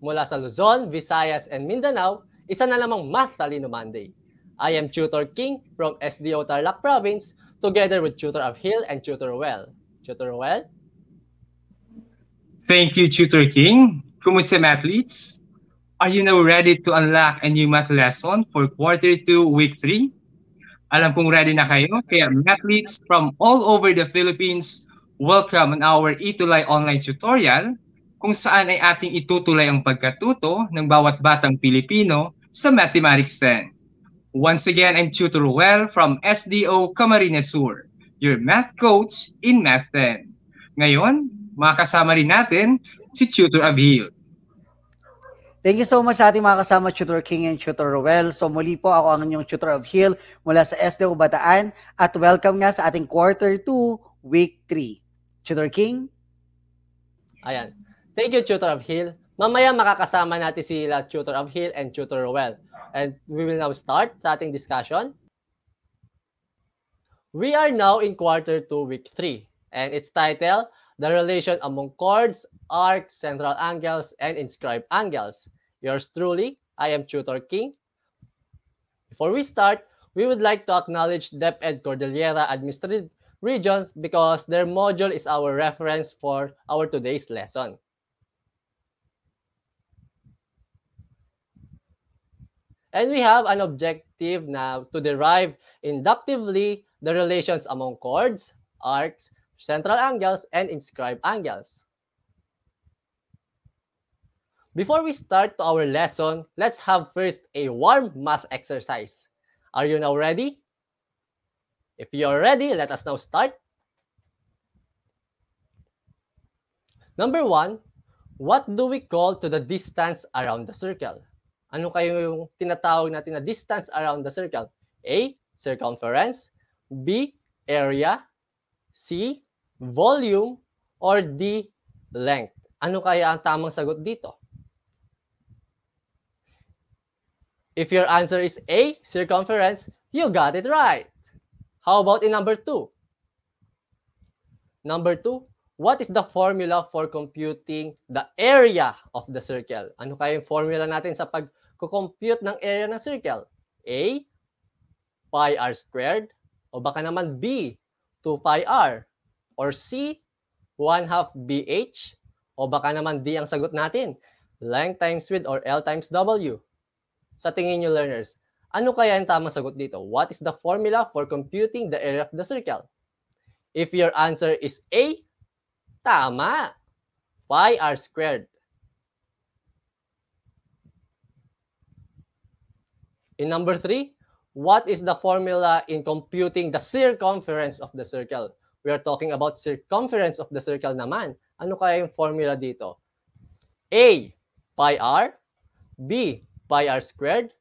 mula sa Luzon, Visayas, and Mindanao, isa na namang Math Talino Monday. I am Tutor King from SDO Tarlac Province, together with Tutor Abhil and Tutor Well. Tutor Well? Thank you, Tutor King. Kumusta, mathletes? Are you now ready to unlock a new math lesson for quarter 2, week 3? Alam kong ready na kayo, kaya mathletes from all over the Philippines, welcome on our Itulay online tutorial kung saan ay ating itutulay ang pagkatuto ng bawat batang Pilipino sa Mathematics 10. Once again, I'm Tutor Well from SDO Camarines Sur, your math coach in Math 10. Ngayon, makasama rin natin si Tutor Abhil. Thank you so much sa ating mga kasama, Tutor King and Tutor Roel. So muli po, ako ang inyong Tutor Abhil mula sa SDO Bataan at welcome nga sa ating quarter 2, week 3. Tutor King? Ayan. Thank you, Tutor Abhil. Mamaya makakasama natin sila Tutor Abhil and Tutor Roel. And we will now start sa ating discussion. We are now in quarter 2, week 3. And it's titled, The Relation Among Chords, Arcs, Central Angles, and Inscribed Angles. Yours truly, I am Tutor King. Before we start, we would like to acknowledge DepEd Cordillera Administrative Region because their module is our reference for our today's lesson. And we have an objective now to derive inductively the relations among chords, arcs, central angles, and inscribed angles. Before we start to our lesson, let's have first a warm math exercise. Are you now ready? If you are ready, let us now start. Number 1, what do we call to the distance around the circle? Ano kayo yung tinatawag natin na distance around the circle? A, circumference, B, area, C, volume, or D, length. Ano kaya ang tamang sagot dito? If your answer is A, circumference, you got it right. How about in number 2? Number 2, what is the formula for computing the area of the circle? Ano kaya yung formula natin sa pag-compute ng area ng circle? A, pi r squared, o baka naman B, 2 pi r, or C, 1/2 BH, o baka naman D ang sagot natin, length times width or L times W. Sa tingin nyo, learners, ano kaya ang tamang sagot dito? What is the formula for computing the area of the circle? If your answer is A, tama! Pi r squared. In number 3, what is the formula in computing the circumference of the circle? We are talking about circumference of the circle naman. Ano kaya yung formula dito? A, pi r, B, pi r squared,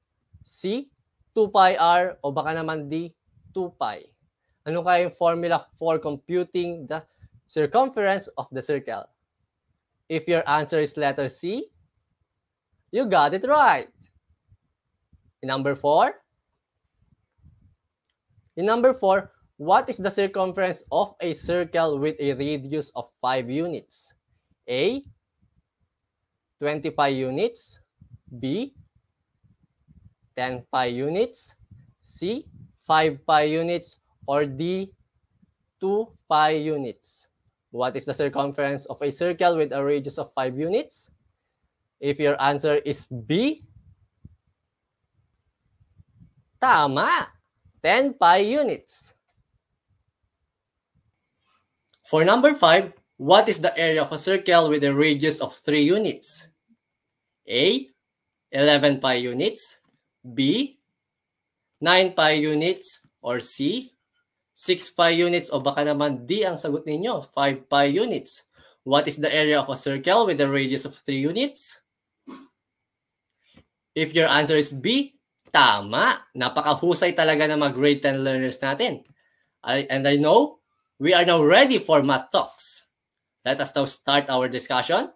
C, 2 pi r, o baka naman D, 2 pi. Ano kaya yung formula for computing the circumference of the circle? If your answer is letter C, you got it right. In number 4, what is the circumference of a circle with a radius of 5 units? A, 20 pi units, B, 10 pi units, C, 5 pi units, or D, 2 pi units. What is the circumference of a circle with a radius of 5 units? If your answer is B, tama! 10 pi units. For number 5, what is the area of a circle with a radius of 3 units? A, 11 pi units, B, 9 pi units, or C, 6 pi units, o baka naman D ang sagot ninyo, 5 pi units. What is the area of a circle with a radius of 3 units? If your answer is B, tama! Napakahusay talaga ng mga grade 10 learners natin. And I know we are now ready for math talks. Let us now start our discussion.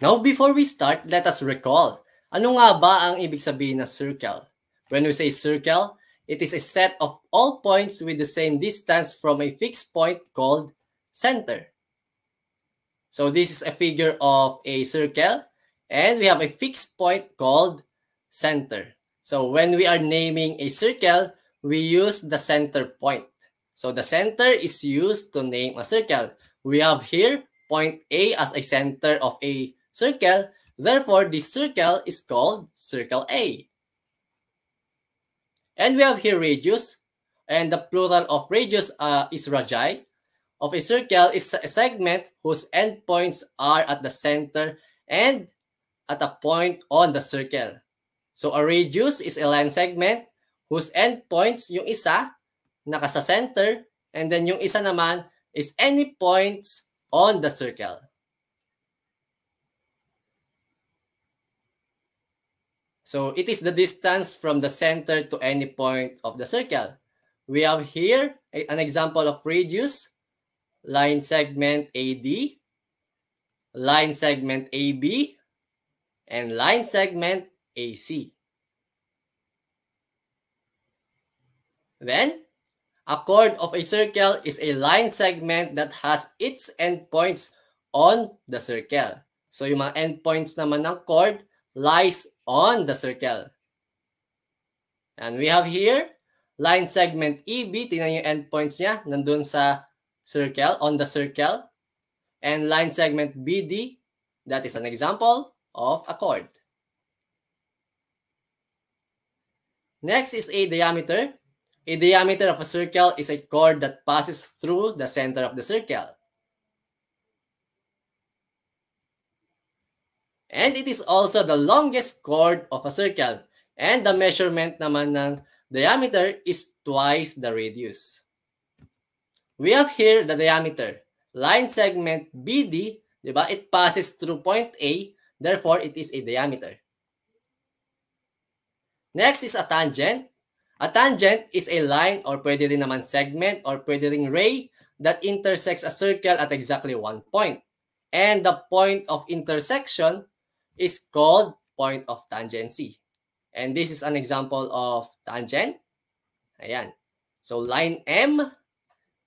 Now, before we start, let us recall. Ano nga ba ang ibig sabihin ng circle? When we say circle, it is a set of all points with the same distance from a fixed point called center. So this is a figure of a circle, and we have a fixed point called center. So when we are naming a circle, we use the center point. So the center is used to name a circle. We have here point A as a center of a circle. Therefore, this circle is called circle A. And we have here radius, and the plural of radius is radii. Of a circle is a segment whose endpoints are at the center and at a point on the circle. So a radius is a line segment whose endpoints, yung isa, nasa center, and then yung isa naman is any points on the circle. So it is the distance from the center to any point of the circle. We have here an example of radius, line segment AD, line segment AB, and line segment AC. Then, a chord of a circle is a line segment that has its endpoints on the circle. So yung mga endpoints naman ng chord lies on the circle. And we have here, line segment EB, tingnan yung endpoints niya, nandun sa circle, on the circle. And line segment BD, that is an example of a chord. Next is a diameter. A diameter of a circle is a chord that passes through the center of the circle. And it is also the longest chord of a circle. And the measurement naman ng diameter is twice the radius. We have here the diameter. Line segment BD, diba? It passes through point A, therefore it is a diameter. Next is a tangent. A tangent is a line or pwede rin naman segment or pwede rin ray that intersects a circle at exactly one point. And the point of intersection is called point of tangency. And this is an example of tangent. Ayan. So line M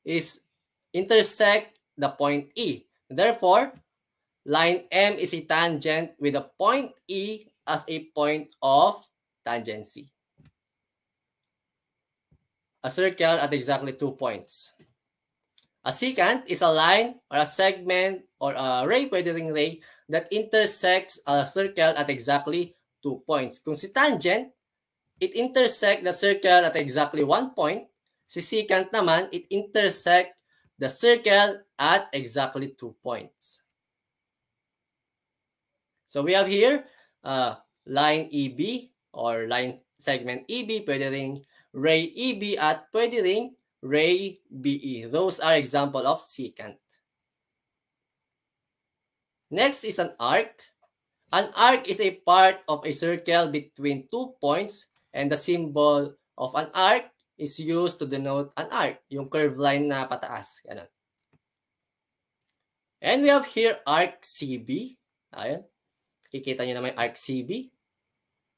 is intersect the point E. Therefore, line M is a tangent with a point E as a point of tangency. A circle at exactly 2 points. A secant is a line or a segment or a ray, pwede ring ray, that intersects a circle at exactly 2 points. Kung si tangent, it intersects the circle at exactly 1 point. Si secant naman, it intersects the circle at exactly 2 points. So we have here line EB or line segment EB, pwede ring ray EB at pwede ring ray BE. Those are example of secant. Next is an arc. An arc is a part of a circle between 2 points, and the symbol of an arc is used to denote an arc, yung curved line na pataas. Ganun. And we have here arc CB. Ayan. Kikita nyo naman arc CB.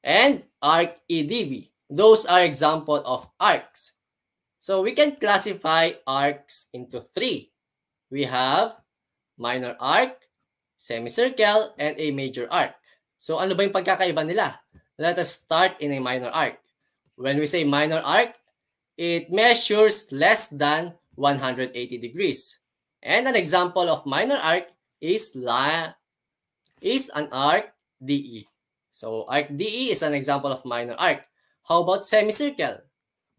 And arc EDB. Those are example of arcs. So we can classify arcs into 3. We have minor arc, semicircle, and a major arc. So ano ba yung pagkakaiba nila? Let us start in a minor arc. When we say minor arc, it measures less than 180 degrees. And an example of minor arc is an arc DE. So arc DE is an example of minor arc. How about semicircle?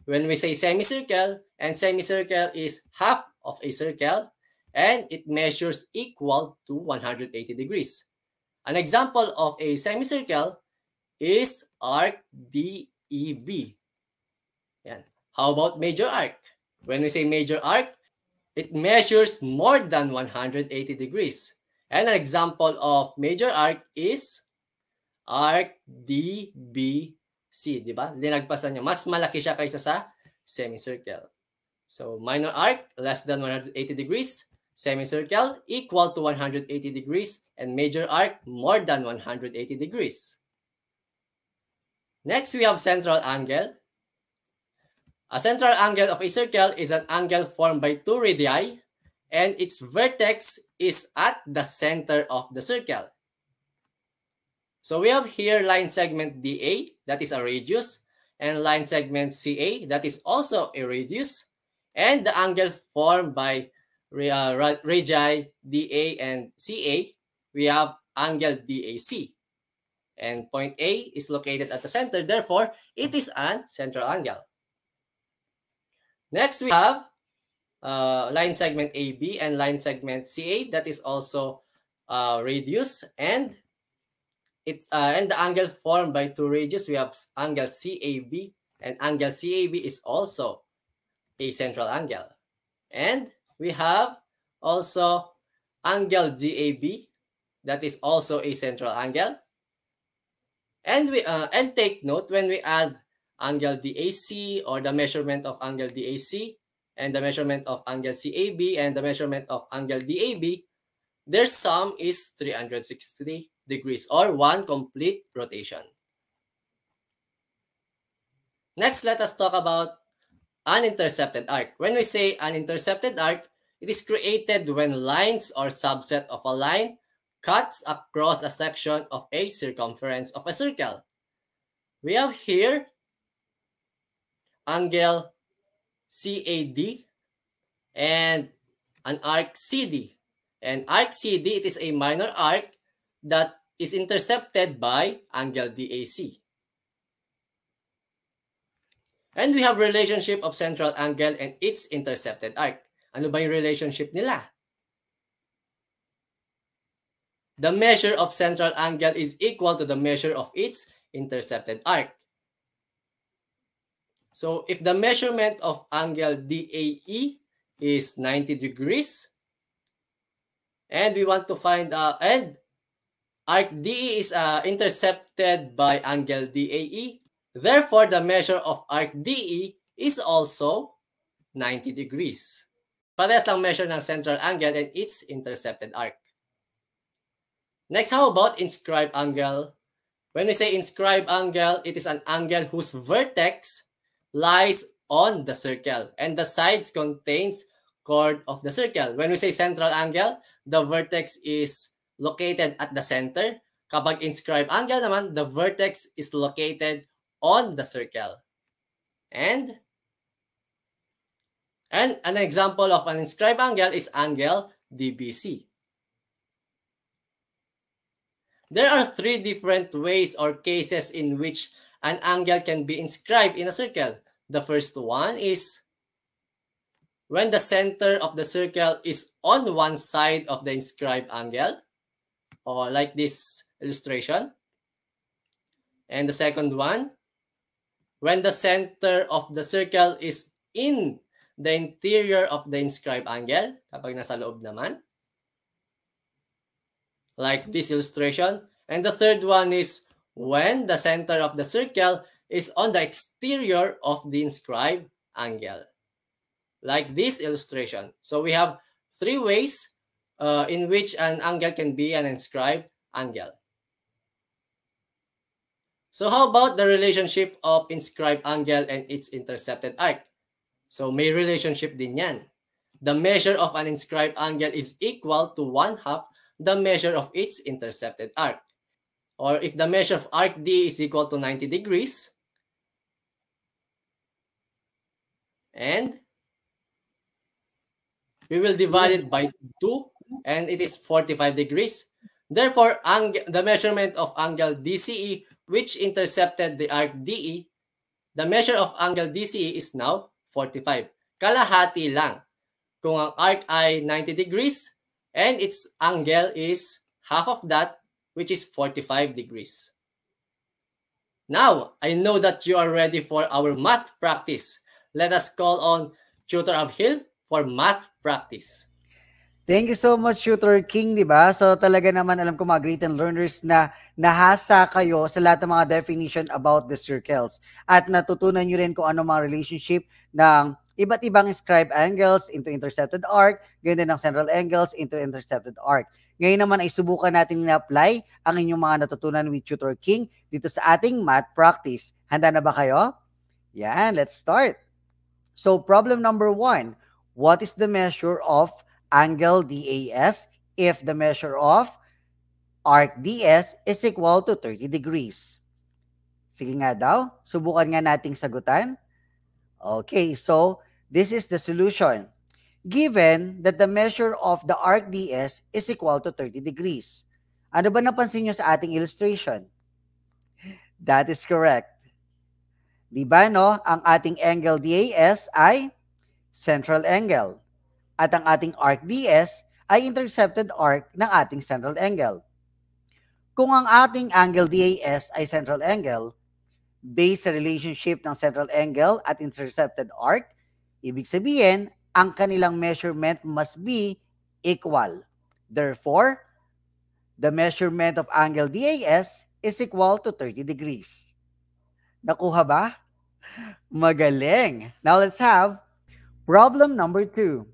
When we say semicircle, and semicircle is half of a circle, and it measures equal to 180 degrees. An example of a semicircle is arc DEB. Yan. How about major arc? When we say major arc, it measures more than 180 degrees. And an example of major arc is arc DBC, di ba? Linagpasan niya. Mas malaki siya kaysa sa semicircle. So, minor arc, less than 180 degrees. Semicircle, equal to 180 degrees. And major arc, more than 180 degrees. Next, we have central angle. A central angle of a circle is an angle formed by 2 radii. and its vertex is at the center of the circle. So we have here line segment DA, that is a radius, and line segment CA, that is also a radius, and the angle formed by radii DA and CA, we have angle DAC. And point A is located at the center, therefore, it is an central angle. Next, we have line segment AB and line segment CA, that is also radius, and the angle formed by two radius, we have angle CAB, and angle CAB is also a central angle. And we have also angle DAB, that is also a central angle. And and take note, when we add angle DAC, or the measurement of angle DAC and the measurement of angle CAB and the measurement of angle DAB, their sum is 360 degrees, or one complete rotation. Next, let us talk about an intercepted arc. When we say an intercepted arc, it is created when lines or subset of a line cuts across a section of a circumference of a circle. We have here angle CAD and an arc CD. And arc CD, it is a minor arc that is intercepted by angle DAC. And we have relationship of central angle and its intercepted arc. Ano ba yung relationship nila? The measure of central angle is equal to the measure of its intercepted arc. So if the measurement of angle DAE is 90 degrees, and we want to find and arc DE is intercepted by angle DAE, therefore the measure of arc DE is also 90 degrees. Parehas lang measure ng central angle and its intercepted arc. Next, how about inscribed angle? When we say inscribed angle, it is an angle whose vertex lies on the circle and the sides contains chord of the circle. When we say central angle, the vertex is located at the center. Kapag inscribed angle naman, the vertex is located on the circle. And an example of an inscribed angle is angle DBC. There are three different ways or cases in which an angle can be inscribed in a circle. The first one is when the center of the circle is on one side of the inscribed angle, or like this illustration. And the second one, when the center of the circle is in the interior of the inscribed angle, kapag nasa loob naman, like this illustration. And the third one is when the center of the circle is on the exterior of the inscribed angle, like this illustration. So we have three ways in which an angle can be an inscribed angle. So how about the relationship of inscribed angle and its intercepted arc? So may relationship din yan. The measure of an inscribed angle is equal to 1/2 the measure of its intercepted arc. Or if the measure of arc D is equal to 90 degrees, and we will divide it by 2, and it is 45 degrees. Therefore, the measurement of angle DCE, which intercepted the arc DE, the measure of angle DCE is now 45. Kalahati lang. Kung ang arc ay 90 degrees, and its angle is half of that, which is 45 degrees. Now, I know that you are ready for our math practice. Let us call on Tutor Abhil for math practice. Thank you so much, Tutor King, di ba? So talaga naman alam ko mga great and learners na nahasa kayo sa lahat ng mga definition about the circles. At natutunan nyo rin kung ano mga relationship ng iba't ibang inscribed angles into intercepted arc, ganyan din ng central angles into intercepted arc. Ngayon naman ay subukan natin na-apply ang inyong mga natutunan with Tutor King dito sa ating math practice. Handa na ba kayo? Yan, let's start. So problem number 1, what is the measure of angle DAS if the measure of arc DS is equal to 30 degrees? Sige nga daw, subukan nga nating sagutan. Okay, so this is the solution. Given that the measure of the arc DS is equal to 30 degrees. Ano ba napansin nyo sa ating illustration? That is correct. Diba, no? Ang ating angle DAS ay central angle. At ang ating arc DS ay intercepted arc ng ating central angle. Kung ang ating angle DAS ay central angle, based sa relationship ng central angle at intercepted arc, ibig sabihin, ang kanilang measurement must be equal. Therefore, the measurement of angle DAS is equal to 30 degrees. Nakuha ba? Magaling. Now let's have problem number 2.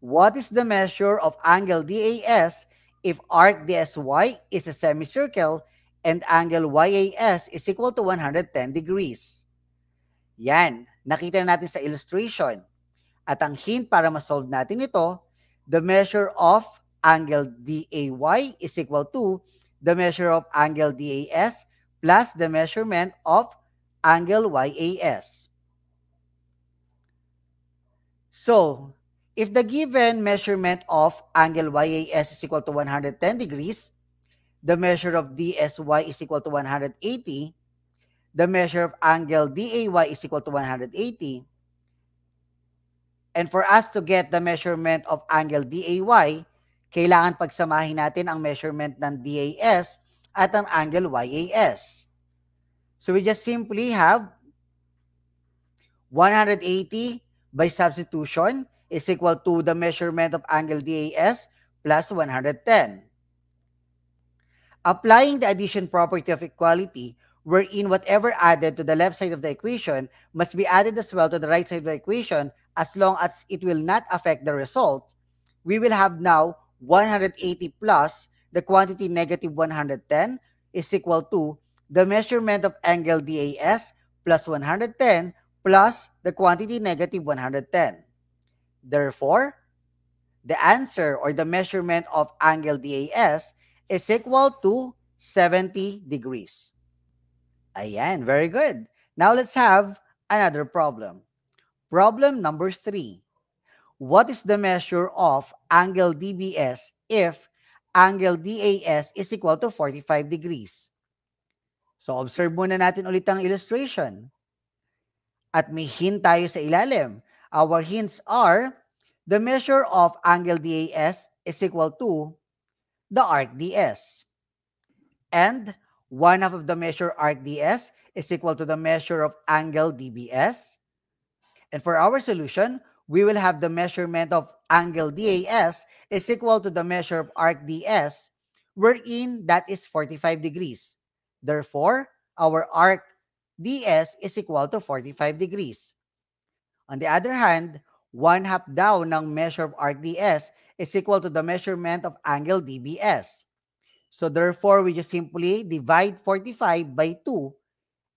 What is the measure of angle DAS if arc DSY is a semicircle and angle YAS is equal to 110 degrees? Yan, nakita natin sa illustration. At ang hint para ma-solve natin ito, the measure of angle DAY is equal to the measure of angle DAS plus the measurement of angle YAS. So, if the given measurement of angle YAS is equal to 110 degrees, the measure of DSY is equal to 180, the measure of angle DAY is equal to 180, and for us to get the measurement of angle DAY, kailangan pagsamahin natin ang measurement ng DAS at ang angle YAS. So we just simply have 180 by substitution is equal to the measurement of angle DAS plus 110. Applying the addition property of equality, wherein whatever added to the left side of the equation must be added as well to the right side of the equation as long as it will not affect the result, we will have now 180 plus the quantity negative 110 is equal to the measurement of angle DAS plus 110 plus the quantity negative 110. Therefore, the answer or the measurement of angle DAS is equal to 70 degrees. Ayan, very good. Now let's have another problem. Problem number 3. What is the measure of angle DBS if angle DAS is equal to 45 degrees? So observe muna natin ulit ang illustration. At may hint tayo sa ilalim. Our hints are the measure of angle DAS is equal to the arc DS. And one half of the measure arc DS is equal to the measure of angle DBS. And for our solution, we will have the measurement of angle DAS is equal to the measure of arc DS, wherein that is 45 degrees. Therefore, our arc DS is equal to 45 degrees. On the other hand, one half daw ng measure of arc DS is equal to the measurement of angle DBS. So therefore, we just simply divide 45 by 2,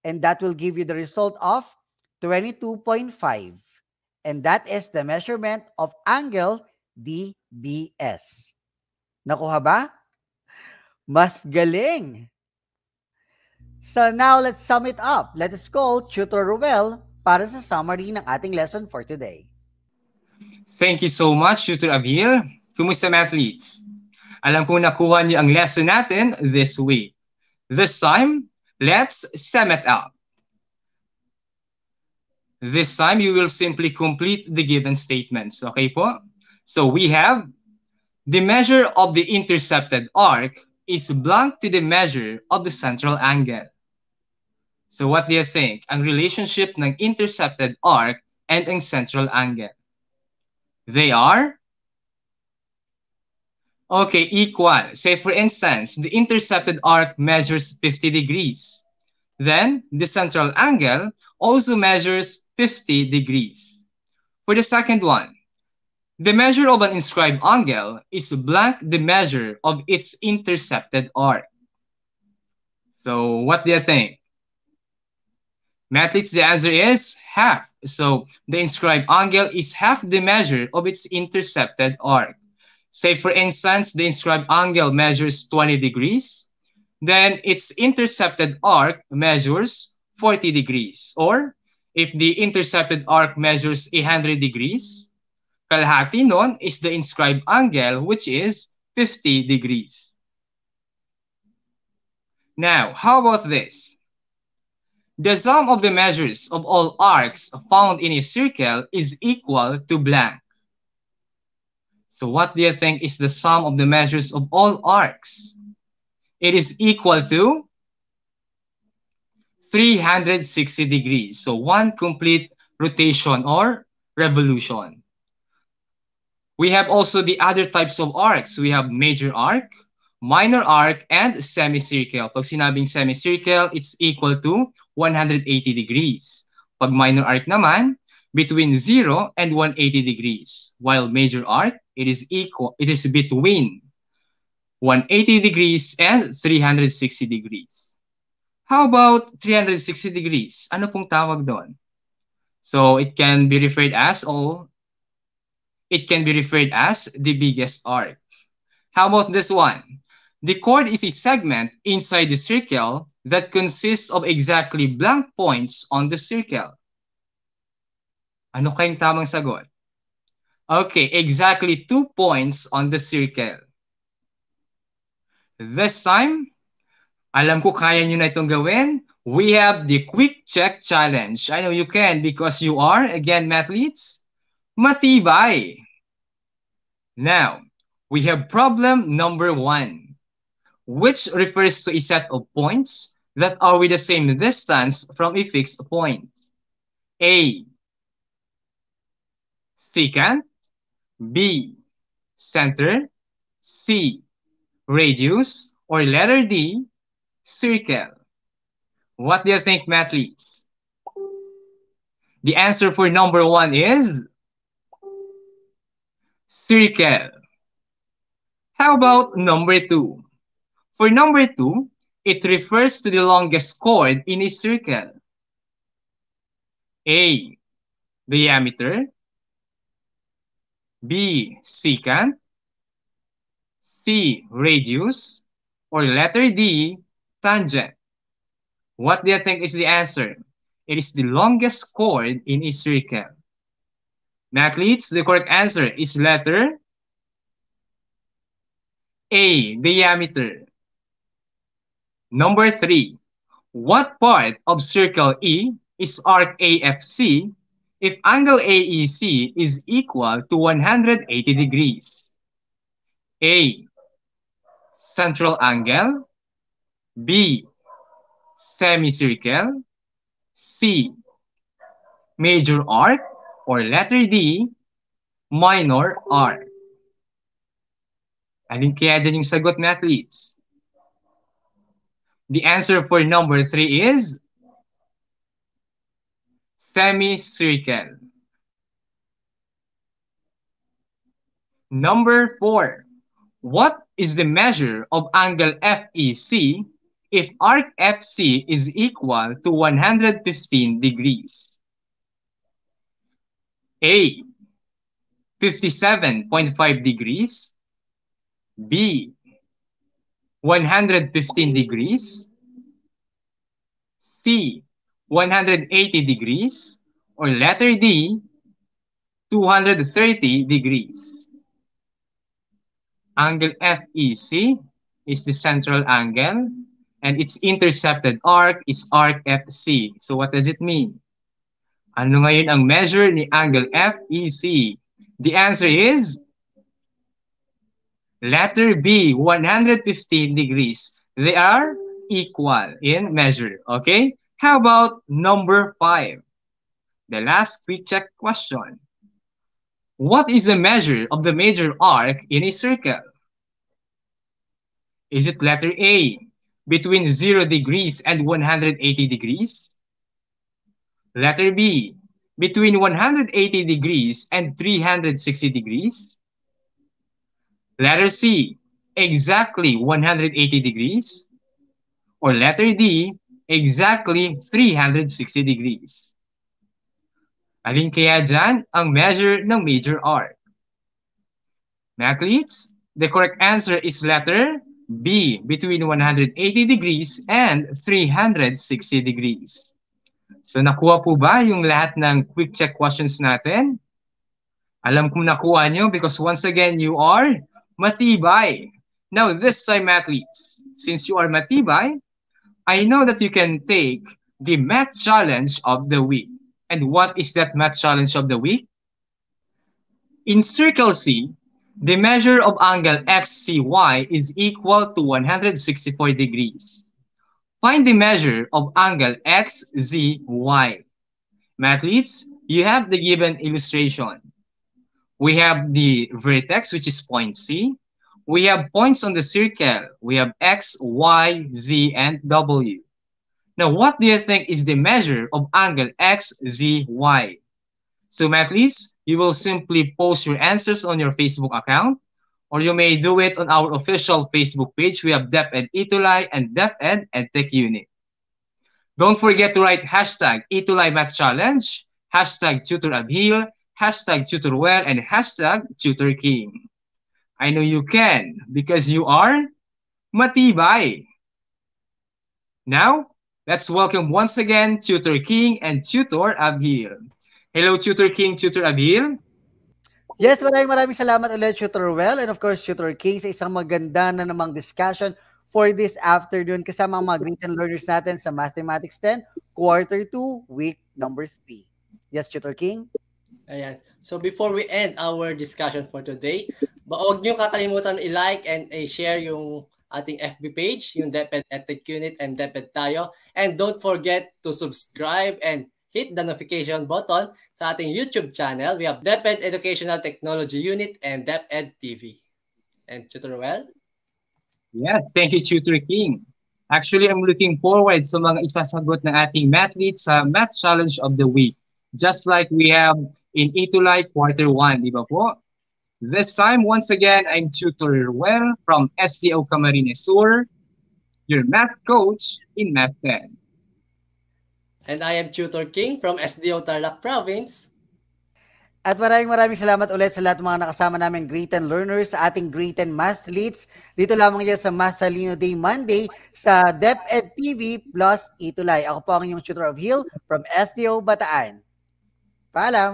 and that will give you the result of 22.5. And that is the measurement of angle DBS. Nakuha ba? Mas galing! So now let's sum it up. Let us call Tutor Ruel para sa summary ng ating lesson for today. Thank you so much, Tutor Abil. Kumusta, mathletes? Alam kong nakuha niyo ang lesson natin this week. This time, let's sum it up. This time, you will simply complete the given statements. Okay po? So we have, the measure of the intercepted arc is blank to the measure of the central angle. So what do you think? Ang relationship ng intercepted arc and ang central angle. They are? Okay, equal. Say for instance, the intercepted arc measures 50 degrees. Then, the central angle also measures 50 degrees. For the second one, the measure of an inscribed angle is blank the measure of its intercepted arc. So, what do you think? Mathletes, the answer is half. So, the inscribed angle is half the measure of its intercepted arc. Say for instance, the inscribed angle measures 20 degrees, then its intercepted arc measures 40 degrees. Or if the intercepted arc measures 100 degrees, kalahati nun is the inscribed angle, which is 50 degrees. Now, how about this? The sum of the measures of all arcs found in a circle is equal to blank. So what do you think is the sum of the measures of all arcs? It is equal to 360 degrees. So one complete rotation or revolution. We have also the other types of arcs. We have major arc, minor arc, and semicircle. Pag sinabing semicircle, it's equal to 180 degrees. Pag minor arc naman, between 0 and 180 degrees. While major arc, it is between 180 degrees and 360 degrees. How about 360 degrees? Ano pong tawag doon? So it can be referred as the biggest arc. How about this one? The chord is a segment inside the circle that consists of exactly blank points on the circle. Ano kayong tamang sagot? Okay, exactly 2 points on the circle. This time, alam ko kaya nyo na itong gawin. We have the quick check challenge. I know you can because you are, again, mathletes, matibay. Now, we have problem number 1, which refers to a set of points that are with the same distance from a fixed point. A, secant, B, center, C, radius, or letter D, circle. What do you think, mathletes? The answer for number 1 is circle. How about number 2? For number 2, it refers to the longest chord in a circle. A, diameter, B, secant, C, radius, or letter D, tangent. What do you think is the answer? It is the longest chord in a circle. Mathletes, the correct answer is letter A, diameter. Number 3, what part of circle E is arc AFC if angle AEC is equal to 180 degrees? A, central angle, B, semicircle, C, major arc, or letter D, minor arc. Alin kaya dyan yung sagot, mathletes? The answer for number 3 is semicircle. Number 4. What is the measure of angle FEC if arc FC is equal to 115 degrees? A, 57.5 degrees, B, 115 degrees, C, 180 degrees, or letter D, 230 degrees. Angle FEC is the central angle, and its intercepted arc is arc FC. So what does it mean? Ano ngayon ang measure ni angle FEC? The answer is letter B, 115 degrees. They are equal in measure, okay? How about number 5? The last quick check question. What is the measure of the major arc in a circle? Is it letter A, between 0 degrees and 180 degrees? Letter B, between 180 degrees and 360 degrees? Letter C, exactly 180 degrees? Or letter D, exactly 360 degrees? Alin kaya dyan ang measure ng major arc? Mathletes, the correct answer is letter B, between 180 degrees and 360 degrees. So nakuha po ba yung lahat ng quick check questions natin? Alam kong nakuha nyo because once again, you are matibay. Now this time, athletes, since you are matibay, I know that you can take the math challenge of the week. And what is that math challenge of the week? In circle C, the measure of angle XCY is equal to 164 degrees. Find the measure of angle XZY. Mathletes, you have the given illustration. We have the vertex, which is point C. We have points on the circle. We have X, Y, Z, and W. Now, what do you think is the measure of angle XZY? So, Mathletes, you will simply post your answers on your Facebook account, or you may do it on our official Facebook page. We have DepEd Itulay and DepEd EdTech Unit. Don't forget to write hashtag Itulay Math Challenge, hashtag Tutor Abhil, hashtag TutorWell, and hashtag Tutor King. I know you can because you are matibay. Now, let's welcome once again Tutor King and Tutor Abhil. Hello, Tutor King, Tutor Abhil. Yes, maraming salamat ulit, Tutor Well, and of course, Tutor King, sa isang maganda na namang discussion for this afternoon kasama ang mga great learners natin sa Mathematics 10, Quarter 2, Week number 3. Yes, Tutor King? Ayan. So before we end our discussion for today, huwag niyo kakalimutan i-like and i-share yung ating FB page, yung DepEd EdTech Unit and DepEd Tayo. And don't forget to subscribe and hit the notification button sa ating YouTube channel. We have DepEd Educational Technology Unit and DepEd TV. And Tutor Well? Yes, thank you, Tutor King. Actually, I'm looking forward sa mga isasagot ng ating mathletes sa Math Challenge of the Week. Just like we have in Itulay Quarter 1, di ba po? This time, once again, I'm Tutor Well from SDO Camarines Sur, your math coach in Math 10. And I am Tutor King from SDO Tarlac Province. At maraming salamat ulit sa lahat ng mga nakasama namin great and learners sa ating great and mathletes. Dito lamang yan sa Math Talino Day Monday sa DepEd TV plus Itulay. Ako po ang inyong Tutor of Hill from SDO Bataan. Paalam!